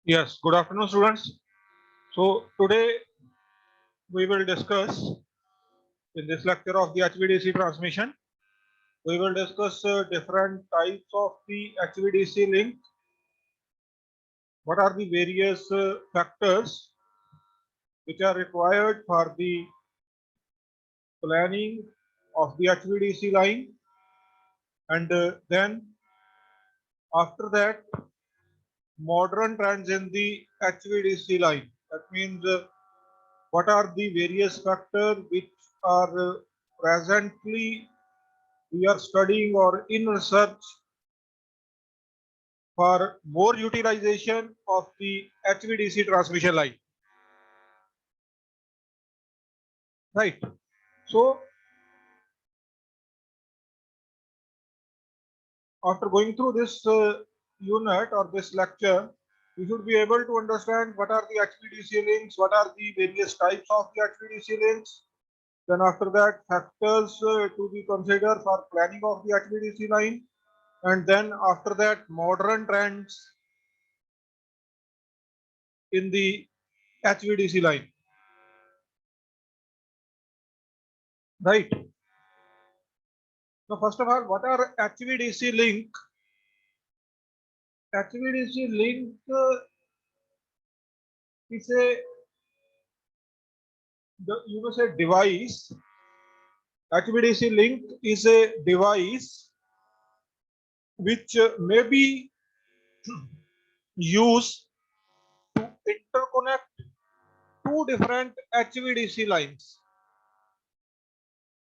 Yes, good afternoon, students. So, today we will discuss in this lecture of the HVDC transmission. We will discuss different types of the HVDC link. What are the various factors which are required for the planning of the HVDC line, and then after that, modern trends in the HVDC line. That means what are the various factors which are presently we are studying or in research for more utilization of the HVDC transmission line. Right. So after going through this unit or this lecture, we should be able to understand what are the HVDC links, what are the various types of the HVDC links. Then after that, factors to be considered for planning of the HVDC line. And then after that, modern trends in the HVDC line. Right. So first of all, what are HVDC link? HVDC link is a you may say device. HVDC link is a device which may be used to interconnect two different HVDC lines.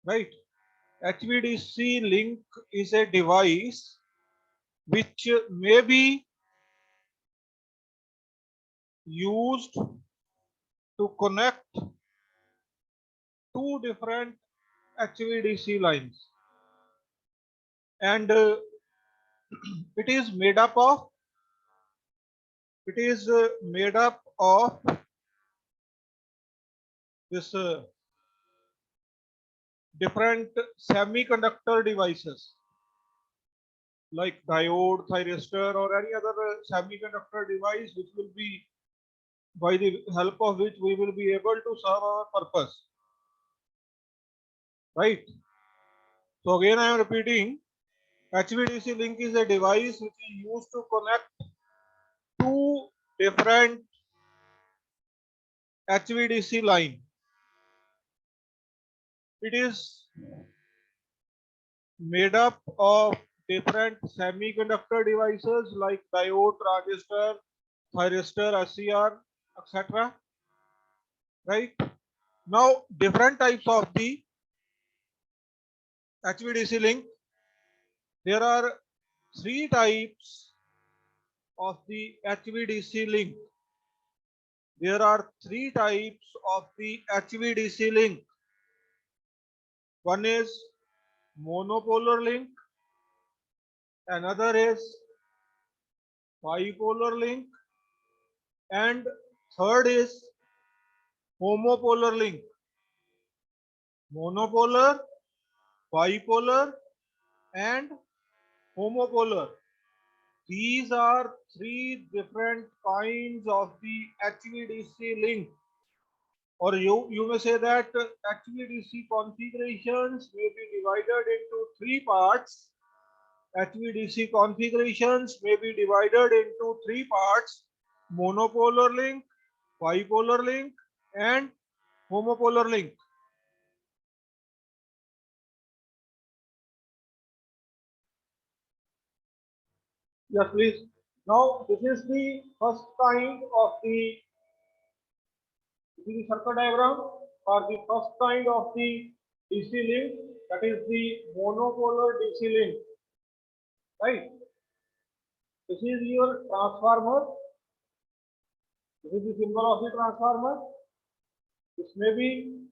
Right? HVDC link is a device which may be used to connect two different HVDC lines, and it is made up of this different semiconductor devices like diode, thyristor, or any other semiconductor device which will be by the help of which we will be able to serve our purpose. Right. So again I am repeating, HVDC link is a device which is used to connect two different HVDC line. It is made up of different semiconductor devices like diode, transistor, thyristor, SCR, etc. Right? Now, different types of the HVDC link. There are three types of the HVDC link. There are three types of the HVDC link. One is monopolar link, another is bipolar link, and third is homopolar link. Monopolar, bipolar, and homopolar. These are three different kinds of the HVDC link. Or you may say that HVDC configurations may be divided into three parts. HVDC configurations may be divided into three parts: monopolar link, bipolar link, and homopolar link. Yes, please. Now, this is the first kind of the circuit diagram for the first kind of the DC link, that is the monopolar DC link. Right? This is your transformer. This is the symbol of the transformer. This may be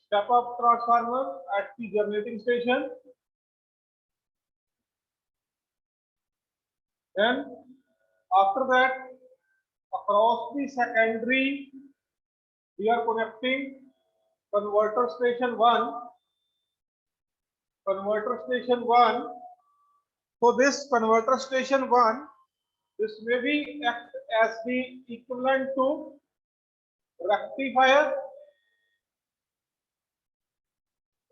step up transformer at the generating station. Then after that, across the secondary, we are connecting converter station 1. Converter station 1. So this converter station 1 this may be act as the equivalent to rectifier,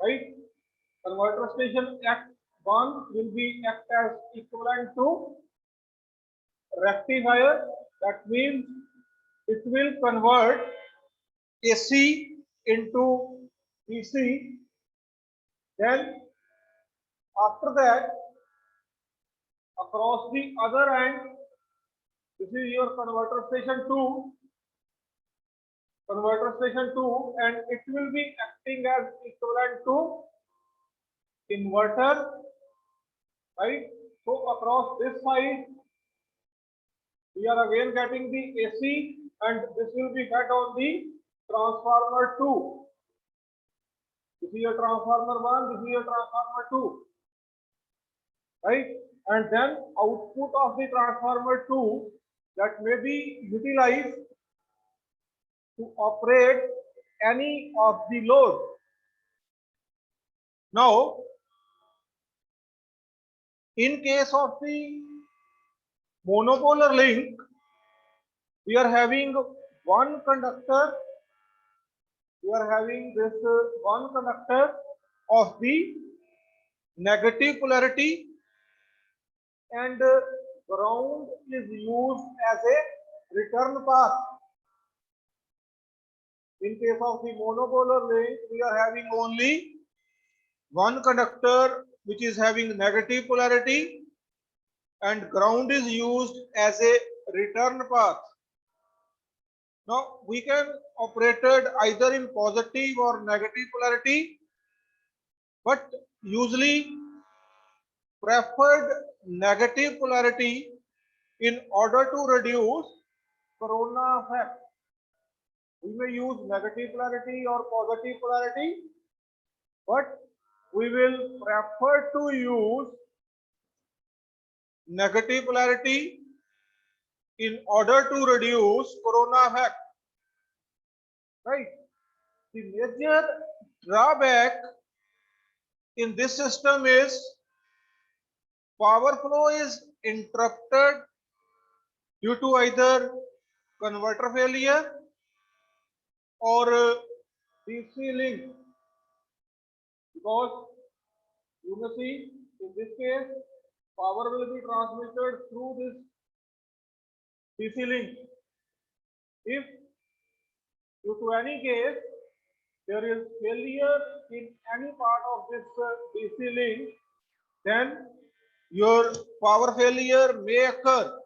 right? Converter station act 1 will be act as equivalent to rectifier. That means it will convert AC into DC. Then after that, across the other end, this is your converter station 2, and it will be acting as equivalent to inverter, right? So across this side, we are again getting the AC, and this will be fed on the transformer 2. This is your transformer 1, this is your transformer 2, right? And then output of the transformer 2 that may be utilized to operate any of the load. Now, in case of the monopolar link, we are having one conductor. We are having this one conductor of the negative polarity, and ground is used as a return path. In case of the monopolar link, we are having only one conductor which is having negative polarity, and ground is used as a return path. Now we can operate it either in positive or negative polarity, but usually preferred negative polarity in order to reduce corona effect. We may use negative polarity or positive polarity, but we will prefer to use negative polarity in order to reduce corona effect, right? The major drawback in this system is power flow is interrupted due to either converter failure or DC link, because you may see in this case power will be transmitted through this DC link. If due to any case there is failure in any part of this DC link, then your power failure may occur,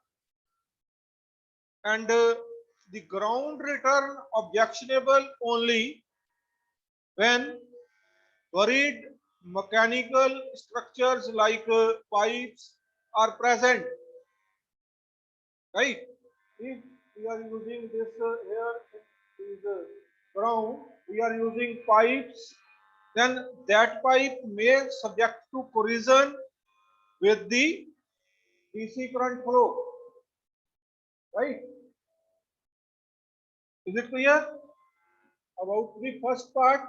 and the ground return objectionable only when buried mechanical structures like pipes are present, right? If we are using this here is ground, we are using pipes, then that pipe may subject to collision with the DC current flow, right? Is it clear about the first part?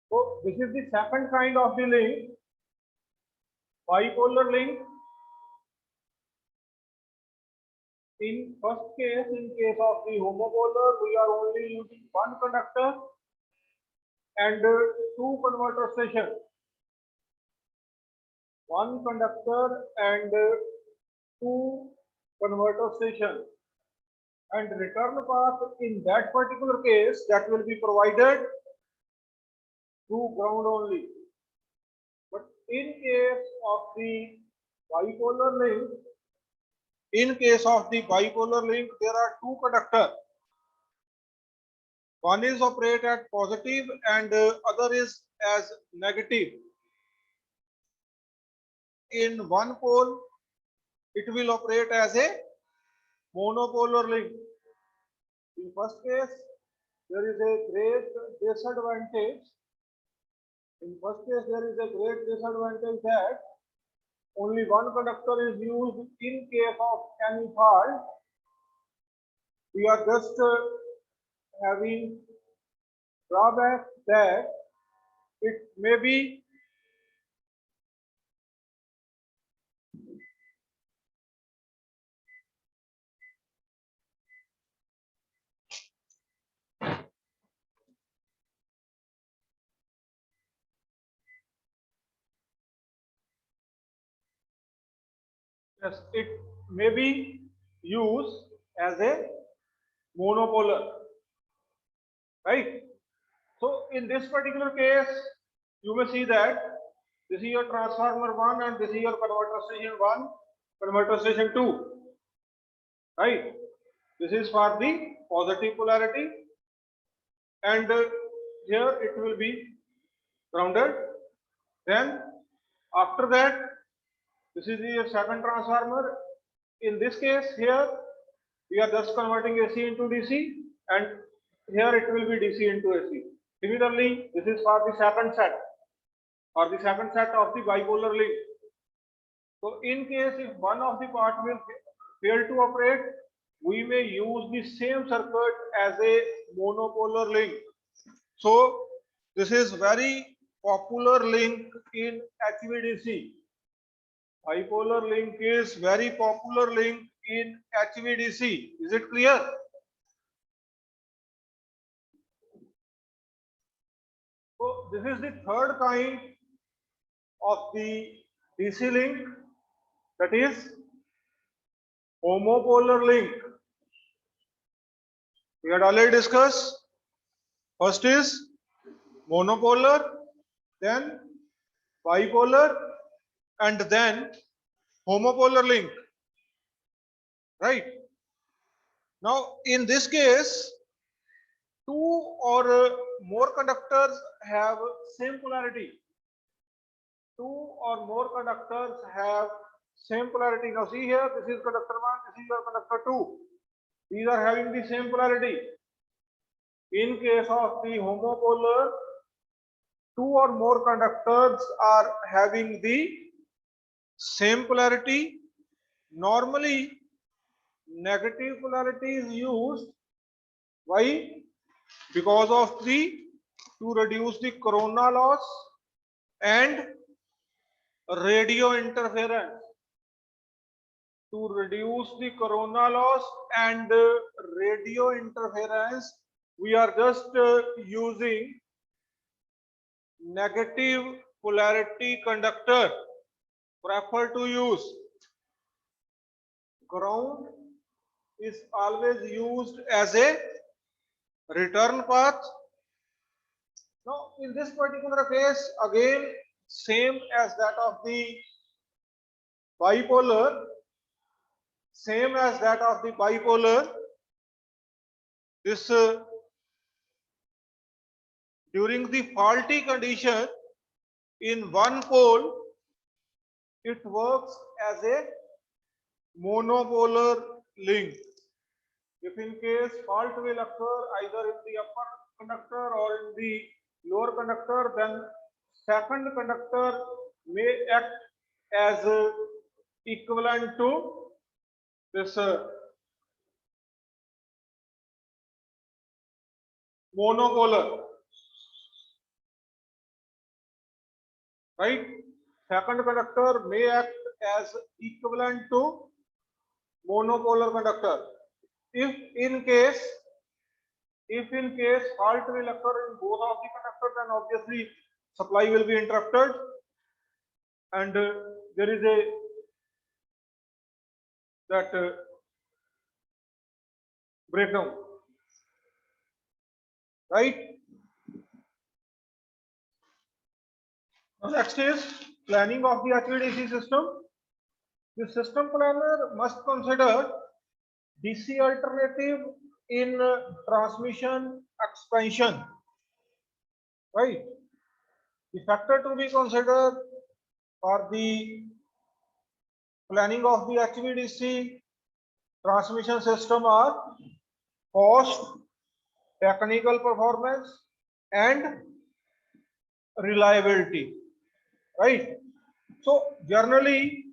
So this is the second kind of the link, bipolar link. In first case, in case of the homopolar, we are only using one conductor and two converter stations. One conductor and two converter stations. And return path in that particular case, that will be provided through ground only. But in case of the bipolar link, there are two conductors. One is operate at positive and other is as negative. In one pole, it will operate as a monopolar link. In first case, there is a great disadvantage. In first case, there is a great disadvantage that only one conductor is used in case of any fault. We are just having drawback that it may be Yes, it may be used as a monopolar, right? So in this particular case, you may see that this is your transformer 1 and this is your converter station 1, converter station 2, right? This is for the positive polarity, and here it will be grounded. Then after that, this is the second transformer. In this case here, we are just converting AC into DC, and here it will be DC into AC. Similarly, this is for the second set, or the second set of the bipolar link. So in case if one of the part will fail to operate, we may use the same circuit as a monopolar link. So this is very popular link in HVDC. Bipolar link is very popular link in HVDC. Is it clear? So this is the third kind of the DC link, that is homopolar link. We had already discussed. First is monopolar, then bipolar, and then homopolar link, right? Now in this case, two or more conductors have same polarity. Two or more conductors have same polarity. Now see here, this is conductor 1, this is your conductor 2. These are having the same polarity. In case of the homopolar, two or more conductors are having the same polarity. Normally, negative polarity is used. Why? Because of to reduce the corona loss and radio interference. To reduce the corona loss and radio interference, we are just using negative polarity conductor. Prefer to use. Ground is always used as a return path. Now in this particular case, again same as that of the bipolar, this during the faulty condition in one pole, it works as a monopolar link. If in case fault will occur either in the upper conductor or in the lower conductor, then second conductor may act as equivalent to this monopolar, right? Second conductor may act as equivalent to monopolar conductor. If in case fault will occur in both of the conductors, then obviously supply will be interrupted, and there is a breakdown, right? Now next is planning of the HVDC system. The system planner must consider DC alternative in transmission expansion, right? The factor to be considered for the planning of the HVDC transmission system are cost, technical performance, and reliability, right? So generally,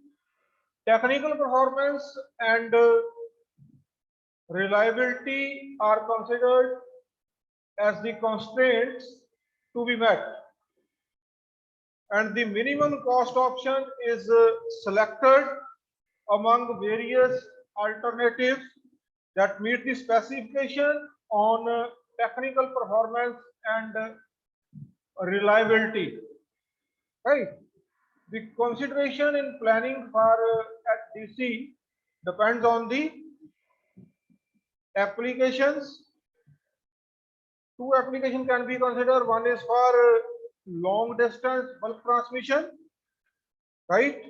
technical performance and reliability are considered as the constraints to be met, and the minimum cost option is selected among various alternatives that meet the specification on technical performance and reliability, right? The consideration in planning for at DC depends on the applications. Two applications can be considered. One is for long distance bulk transmission, right?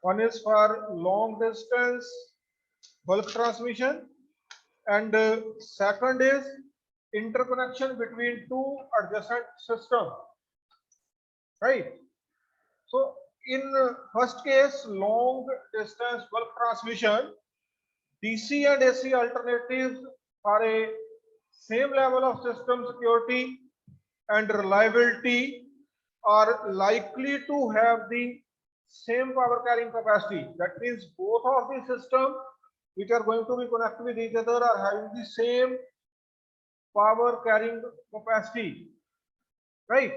One is for long distance bulk transmission, and second is interconnection between two adjacent systems, right? So in first case, long distance bulk transmission, DC and AC alternatives for a same level of system security and reliability are likely to have the same power carrying capacity. That means both of the systems which are going to be connected with each other are having the same power carrying capacity, right?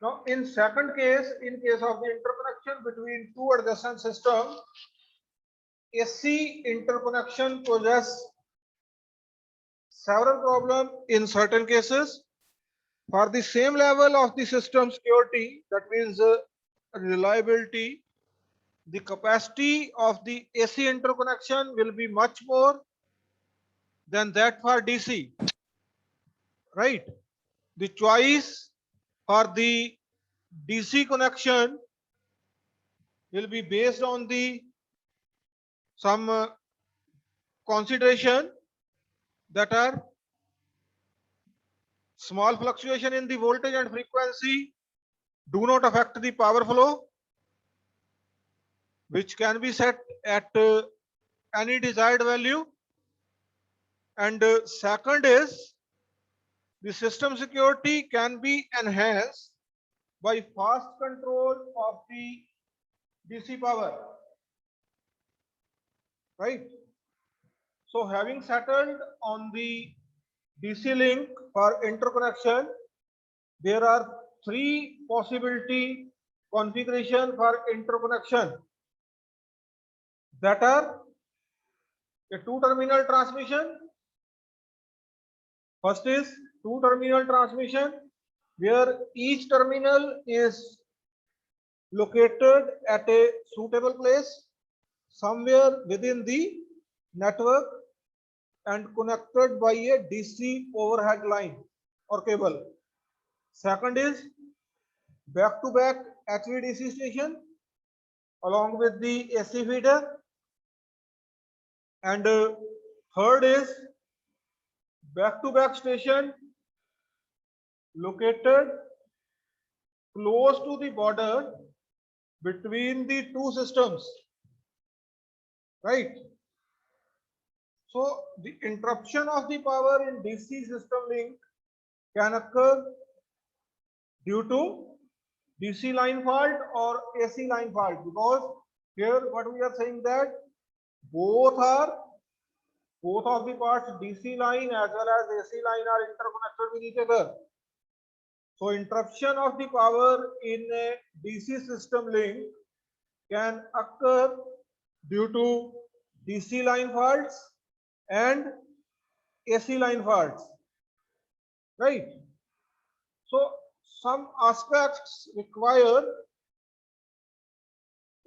Now, in second case, in case of the interconnection between two adjacent systems, AC interconnection possess several problems in certain cases. For the same level of the system security, that means reliability, the capacity of the AC interconnection will be much more than that for DC, right? The choice for the DC connection will be based on the some consideration that are small fluctuation in the voltage and frequency do not affect the power flow, which can be set at any desired value. And second is the system security can be enhanced by fast control of the DC power, right? So having settled on the DC link for interconnection, there are three possibility configuration for interconnection that are a two-terminal transmission. First is two-terminal transmission, where each terminal is located at a suitable place somewhere within the network and connected by a DC overhead line or cable. Second is back-to-back HVDC station along with the AC feeder. And third is back-to-back station located close to the border between the two systems, right? So the interruption of the power in DC system link can occur due to DC line fault or AC line fault, because here what we are saying that both of the parts DC line as well as AC line are interconnected with each other. So interruption of the power in a DC system link can occur due to DC line faults and AC line faults, right? So some aspects require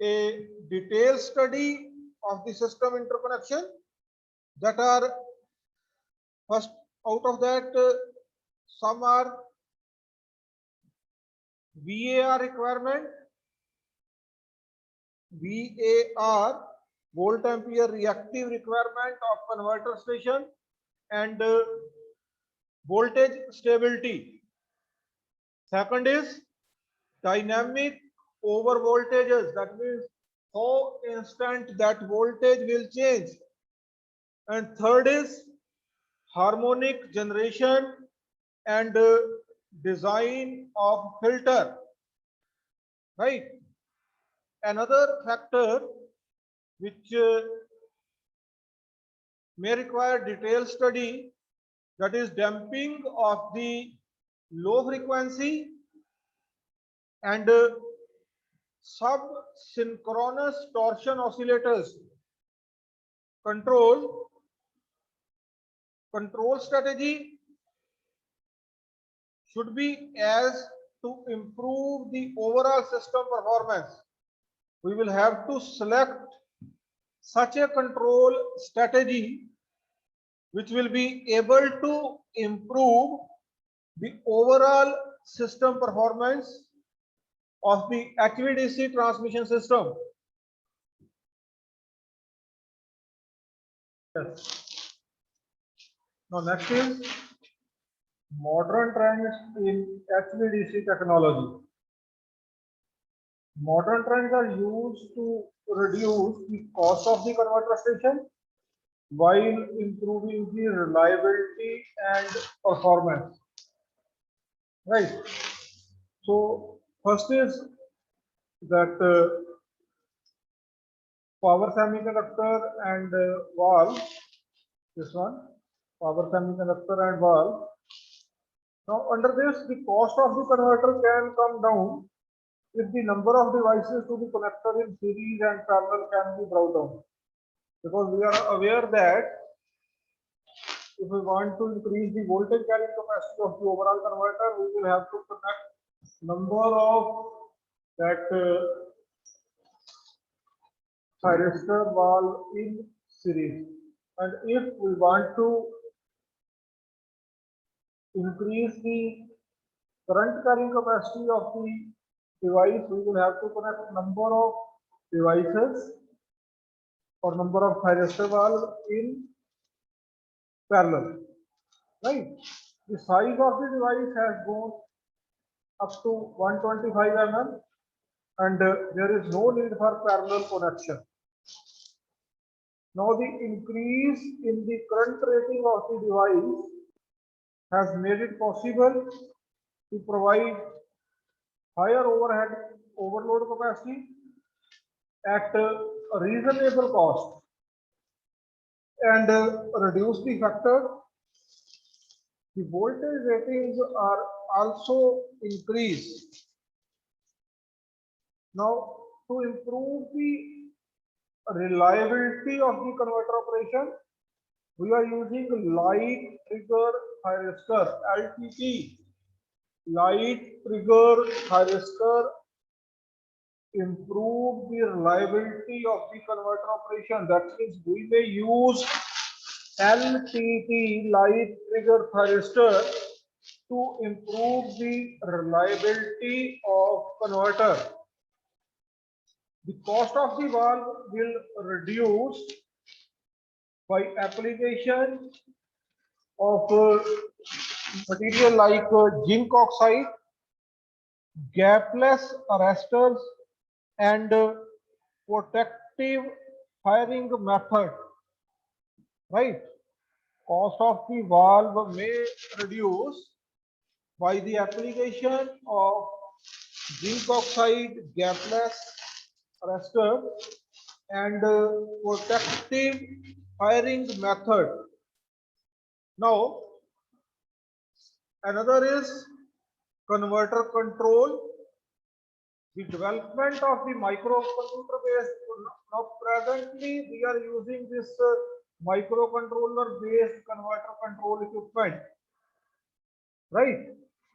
a detailed study of the system interconnection, that are first out of that some are VAR requirement, VAR volt ampere reactive requirement of converter station, and voltage stability. Second is dynamic over voltages, that means how instant that voltage will change. And third is harmonic generation and design of filter, right? Another factor which may require detailed study, that is damping of the low frequency and sub-synchronous torsion oscillators. Control strategy should be as to improve the overall system performance, we will have to select such a control strategy which will be able to improve the overall system performance of the HVDC transmission system. Yes. Now next is modern trends in HVDC technology. Modern trends are used to reduce the cost of the converter station while improving the reliability and performance. Right. So first is that power semiconductor and valve. This one, power semiconductor and valve. Now under this, the cost of the converter can come down if the number of devices to be connected in series and parallel can be brought down. Because we are aware that if we want to increase the voltage carrying capacity of the overall converter, we will have to connect number of that thyristor valve in series. And if we want to increase the current carrying capacity of the device, we will have to connect number of devices or number of thyristor valve in parallel. Right? The size of the device has gone up to 125 mm and there is no need for parallel connection. Now the increase in the current rating of the device has made it possible to provide higher overload capacity at a reasonable cost and reduce the factor. The voltage ratings are also increased. Now, to improve the reliability of the converter operation, we are using light trigger thyristor, LTT. Light trigger thyristor improve the reliability of the converter operation. That means we may use LTT, light trigger thyristor, to improve the reliability of converter. The cost of the valve will reduce by application of material like zinc oxide, gapless arresters, and protective firing method. Right? Cost of the valve may reduce by the application of zinc oxide, gapless arrestor, and protective firing method. Now, another is converter control. The development of the microcontroller based. Now, presently we are using this microcontroller based converter control equipment. Right?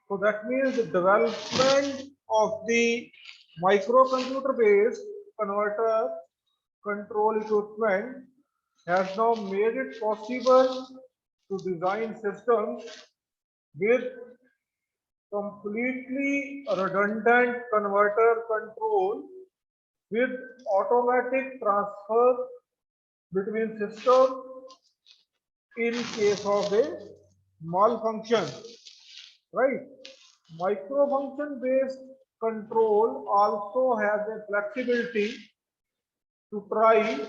So that means the development of the microcomputer based converter control equipment has now made it possible to design systems with completely redundant converter control with automatic transfer between systems in case of a malfunction. Right? Microfunction based control also has a flexibility to try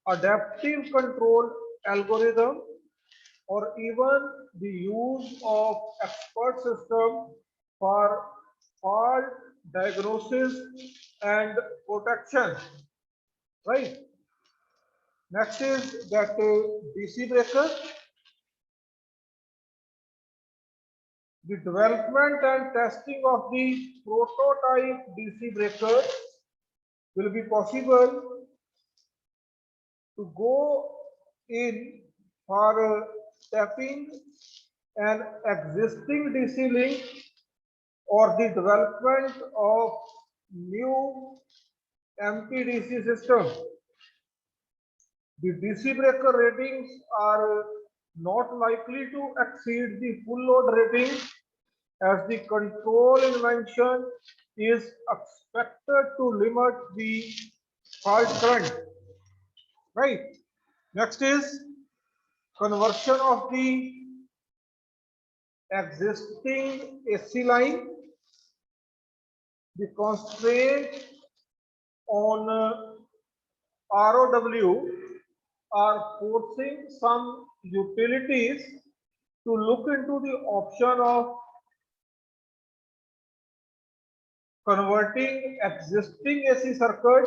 adaptive control algorithm or even the use of expert system for fault diagnosis and protection. Right? Next is that DC breaker. The development and testing of the prototype DC breaker will be possible to go in for tapping an existing DC link or the development of new MPDC system, the DC breaker ratings are not likely to exceed the full load rating, as the control invention is expected to limit the fault current. Right. Next is conversion of the existing AC line. The constraint on ROW are forcing some utilities to look into the option of converting existing AC circuit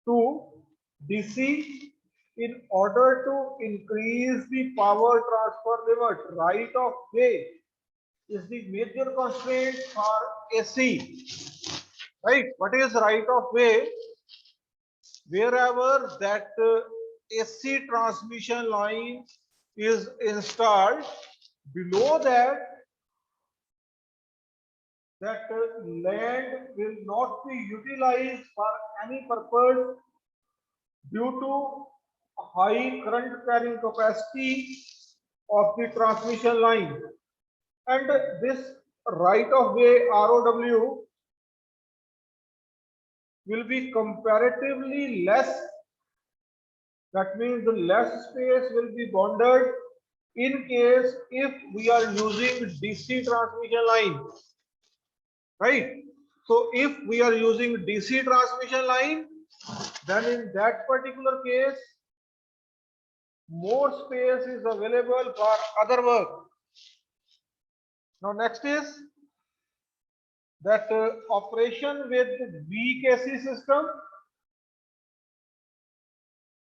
to DC in order to increase the power transfer limit. Right of way is the major constraint for AC. Right? What is right of way? Wherever that AC transmission line is installed, below that land will not be utilized for any purpose due to high current carrying capacity of the transmission line, and this right of way ROW will be comparatively less. That means the less space will be bonded in case if we are using DC transmission line, right? So if we are using DC transmission line, then in that particular case, more space is available for other work. Now next is that operation with weak AC system.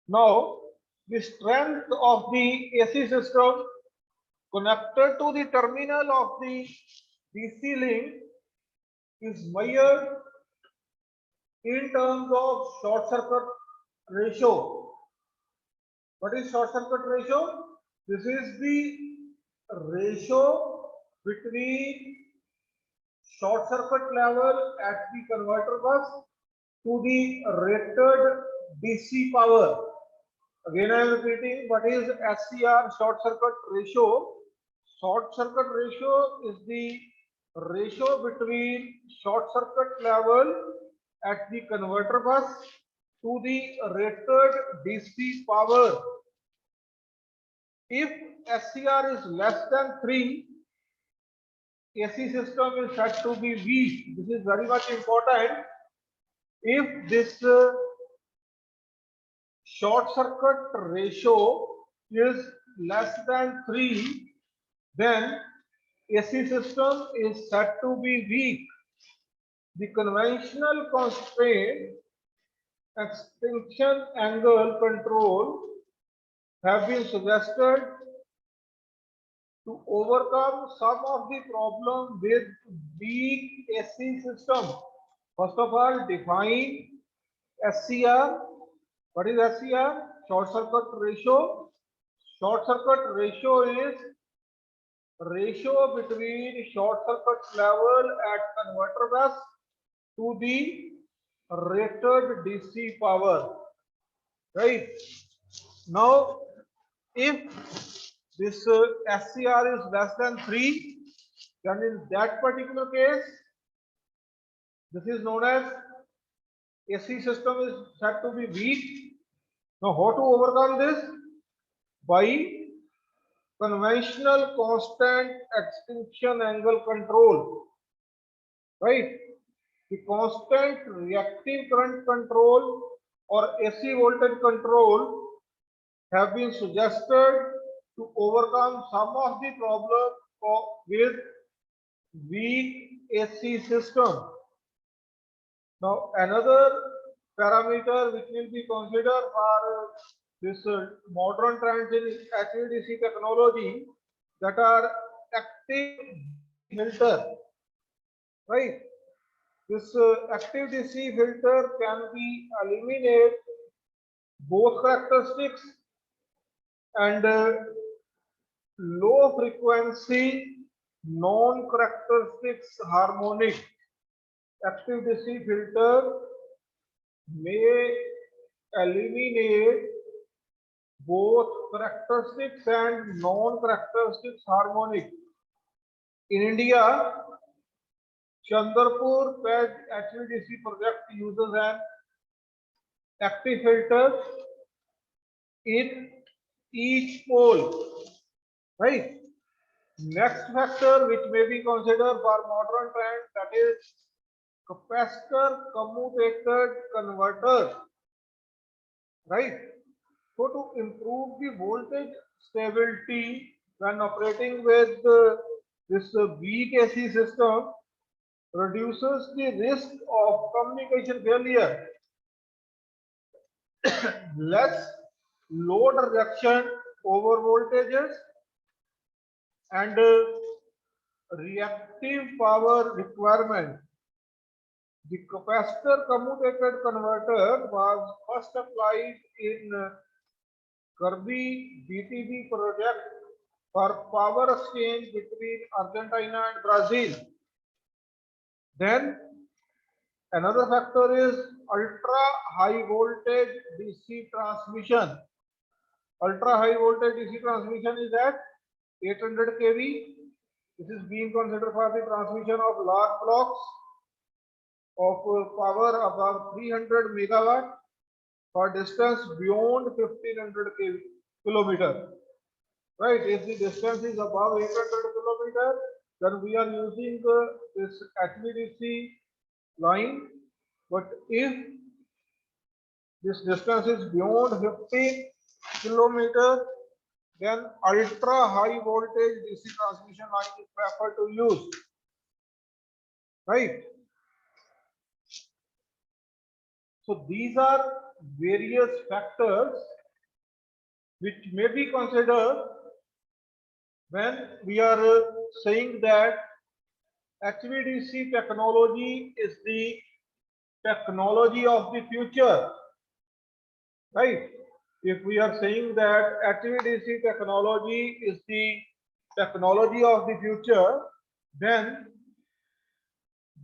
Now the strength of the AC system connected to the terminal of the DC link is measured in terms of short circuit ratio. What is short circuit ratio? This is the ratio between short circuit level at the converter bus to the rated DC power. Again, I am repeating, what is SCR, short circuit ratio? Short circuit ratio is the ratio between short circuit level at the converter bus to the rated DC power. If SCR is less than 3, AC system is said to be weak. This is very much important. If this short circuit ratio is less than 3, then AC system is said to be weak. The conventional constraint extinction angle control have been suggested to overcome some of the problem with weak AC system. First of all, define SCR. What is SCR? Short circuit ratio. Short circuit ratio is ratio between short circuit level at converter bus to the rated DC power. Right? Now, if this SCR is less than 3, then in that particular case, this is known as AC system is said to be weak. Now, how to overcome this? By conventional constant extinction angle control. Right? The constant reactive current control or AC voltage control have been suggested to overcome some of the problem with weak AC system. Now another parameter which will be considered for this modern trends in HVDC technology, that are active filter, right? This active DC filter can be eliminate both characteristics, and low frequency non-characteristics harmonic active DC filter may eliminate both characteristics and non-characteristics harmonic. In India, Chandrapur PEG HVDC project uses an active filter in each pole, right? Next factor which may be considered for modern trend, that is capacitor commutated converter, right? So to improve the voltage stability when operating with this weak AC system, reduces the risk of communication failure, less load rejection over voltages, and reactive power requirement. The capacitor commutated converter was first applied in Kirby BTB project for power exchange between Argentina and Brazil. Then another factor is ultra high voltage DC transmission. Ultra high voltage DC transmission is at 800 kV. This is being considered for the transmission of large blocks of power above 300 megawatt for distance beyond 1500 kilometer. Right? If the distance is above 800 kilometer, then we are using this HVDC line. But if this distance is beyond 50 kilometer, then ultra high voltage DC transmission line is preferred to use. Right? So these are various factors which may be considered when we are saying that HVDC technology is the technology of the future, right? If we are saying that HVDC technology is the technology of the future, then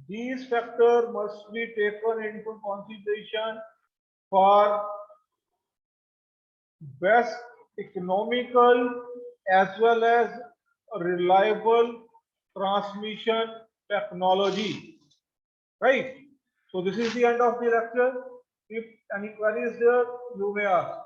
these factors must be taken into consideration for best economical as well as reliable transmission technology, right? So this is the end of the lecture. If any queries there, you may ask.